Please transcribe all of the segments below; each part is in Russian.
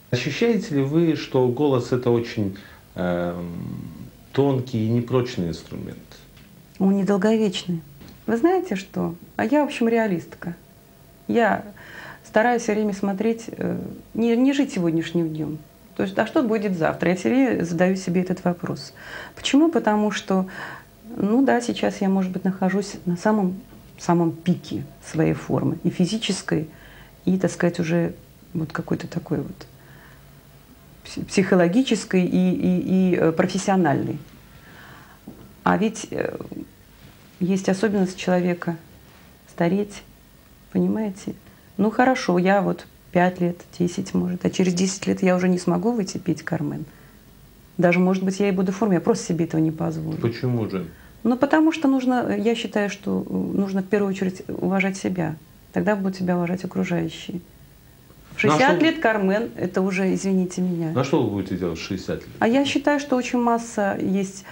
Ощущаете ли вы, что голос — это очень тонкий и непрочный инструмент? Он недолговечный. Вы знаете что? А я, в общем, реалистка. Я стараюсь все время смотреть, не жить сегодняшним днем. То есть, а что будет завтра? Я все время задаю себе этот вопрос. Почему? Потому что, ну да, сейчас я, может быть, нахожусь на самом пике своей формы. И физической, и, так сказать, уже вот какой-то такой вот психологической и профессиональной. А ведь есть особенность человека стареть, понимаете? Ну хорошо, я вот 5 лет, 10 может, а через 10 лет я уже не смогу выйти петь «Кармен». Даже, может быть, я и буду в форме, я просто себе этого не позволю. Почему же? Ну потому что нужно, я считаю, что нужно в первую очередь уважать себя. Тогда будут себя уважать окружающие. 60 лет «Кармен» — это уже, извините меня. На что вы будете делать в 60 лет? А я считаю, что очень масса есть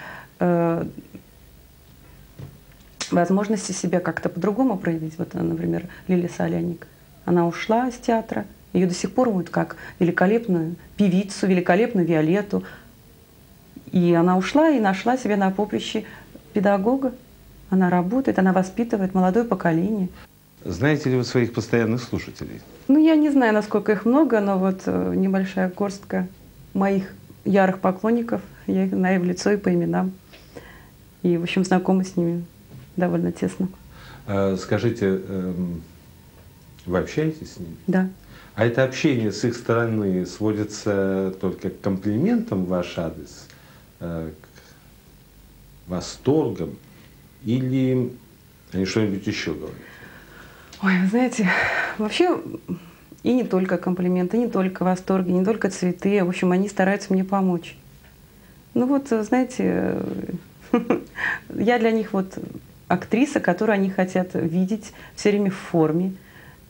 возможности себя как-то по-другому проявить. Вот, например, Лилия Соляник. Она ушла из театра, ее до сих пор вот как великолепную певицу, великолепную Виолетту. И она ушла и нашла себя на поприще педагога. Она работает, она воспитывает молодое поколение. Знаете ли вы своих постоянных слушателей? Ну, я не знаю, насколько их много, но вот небольшая горстка моих ярых поклонников, я их знаю в лицо и по именам. И, в общем, знакома с ними довольно тесно. Скажите, Вы общаетесь с ними? Да. А это общение с их стороны сводится только к комплиментам в ваш адрес, к восторгам, или они что-нибудь еще говорят? Ой, вы знаете, вообще и не только комплименты, не только восторги, не только цветы. В общем, они стараются мне помочь. Ну вот, знаете, я для них вот актриса, которую они хотят видеть все время в форме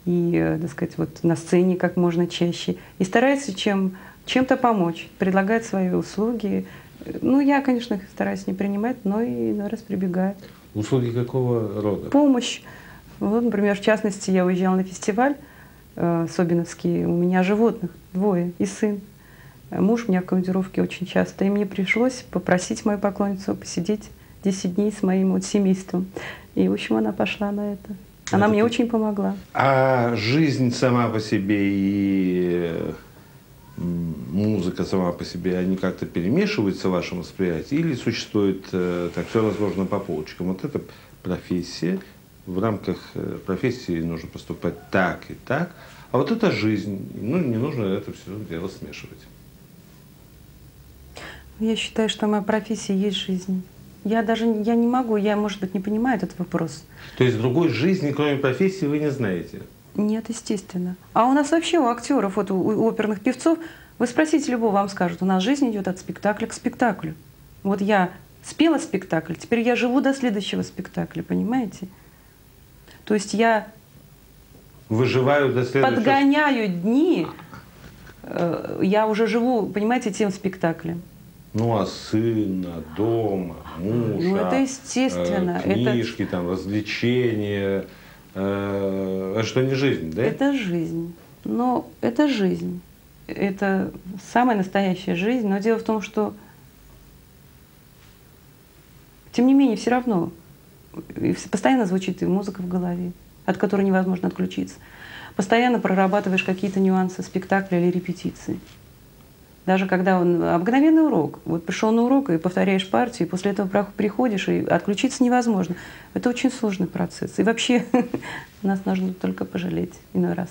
и, так сказать, вот на сцене как можно чаще. И стараются чем-то помочь, предлагают свои услуги. Ну, я, конечно, их стараюсь не принимать, но и иной раз прибегаю. Услуги какого рода? Помощь. Вот, например, в частности, я уезжала на фестиваль Собиновский, у меня животных двое и сын. Муж у меня в командировке очень часто, и мне пришлось попросить мою поклонницу посидеть 10 дней с моим вот семейством. И, в общем, она пошла на это. Она мне очень помогла. А жизнь сама по себе и музыка сама по себе, они как-то перемешиваются в вашем восприятии или существует так все разложено по полочкам? Вот это профессия, в рамках профессии нужно поступать так и так, а вот это жизнь, ну не нужно это все дело смешивать. Я считаю, что моя профессия есть жизнь. Я не могу, я, может быть, не понимаю этот вопрос. То есть другой жизни, кроме профессии, вы не знаете? Нет, естественно. А у нас вообще, у актеров, вот у оперных певцов, вы спросите любого, вам скажут, у нас жизнь идет от спектакля к спектаклю. Вот я спела спектакль, теперь я живу до следующего спектакля, понимаете? То есть я Выживаю до следующего... подгоняю дни, я уже живу, понимаете, тем спектаклем. Ну, а сын, а дом, а муж, Ну, это естественно. Книжки, там, развлечения. Это что, не жизнь, да? Это жизнь. Но это жизнь. Это самая настоящая жизнь. Но дело в том, что, тем не менее, все равно постоянно звучит и музыка в голове, от которой невозможно отключиться. Постоянно прорабатываешь какие-то нюансы спектакля или репетиции. Даже когда обыкновенный урок. Вот пришел на урок и повторяешь партию, и после этого приходишь, и отключиться невозможно. Это очень сложный процесс. И вообще нас нужно только пожалеть иной раз.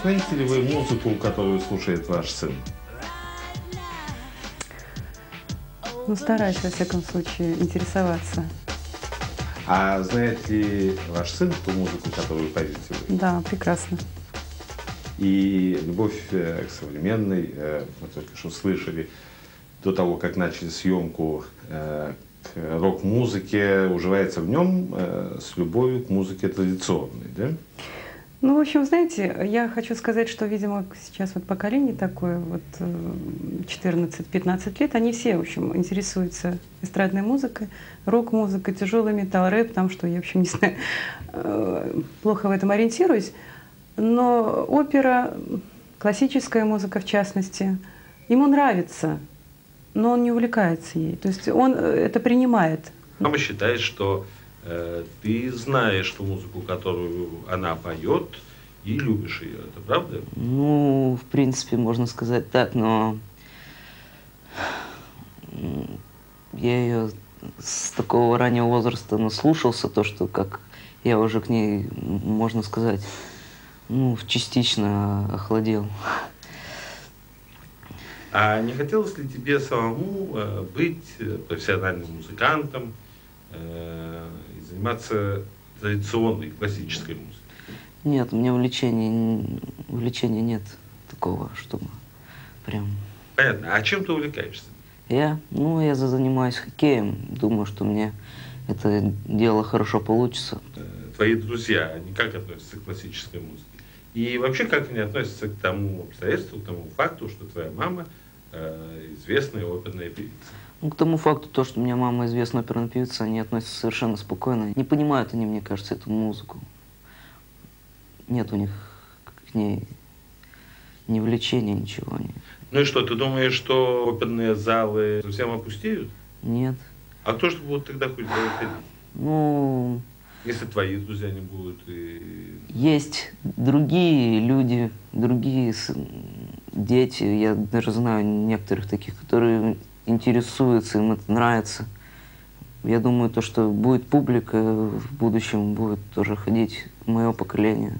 знаете ли вы музыку, которую слушает ваш сын? Ну, стараюсь, во всяком случае, интересоваться. А знает ли ваш сын ту музыку, которую поете вы? Да, прекрасно. И любовь к современной, мы только что слышали, до того, как начали съемку, к рок-музыке, уживается в нем с любовью к музыке традиционной, да? Ну, в общем, знаете, я хочу сказать, что, видимо, сейчас вот поколение такое, вот 14-15 лет, они все, в общем, интересуются эстрадной музыкой, рок-музыкой, тяжелый металл, рэп, там что, я, в общем, не знаю, плохо в этом ориентируюсь. Но опера, классическая музыка в частности, ему нравится, но он не увлекается ей. То есть он это принимает. Мама считает, что ты знаешь ту музыку, которую она поет, и любишь ее. Это правда? Ну, в принципе, можно сказать так, но я ее с такого раннего возраста наслушался, то, что как я уже к ней, можно сказать, ну, частично охладел. А не хотелось ли тебе самому быть профессиональным музыкантом и заниматься традиционной классической музыкой? Нет, у меня увлечения нет такого, чтобы прям... Понятно. А чем ты увлекаешься? Ну, я занимаюсь хоккеем. Думаю, что мне это дело хорошо получится. Твои друзья, они как относятся к классической музыке? И вообще, как они относятся к тому обстоятельству, к тому факту, что твоя мама известная оперная певица? Ну, к тому факту, то, что у меня мама известная оперная певица, они относятся совершенно спокойно. Не понимают они, мне кажется, эту музыку. Нет у них к ней ни влечения, ничего. Ну и что, ты думаешь, что оперные залы совсем опустеют? Нет. А кто же будет тогда хоть ходить? Ну... Если твои друзья не будут и... Есть другие люди, другие дети, я даже знаю некоторых таких, которые интересуются, им это нравится. Я думаю, то, что будет публика в будущем, будет тоже ходить мое поколение.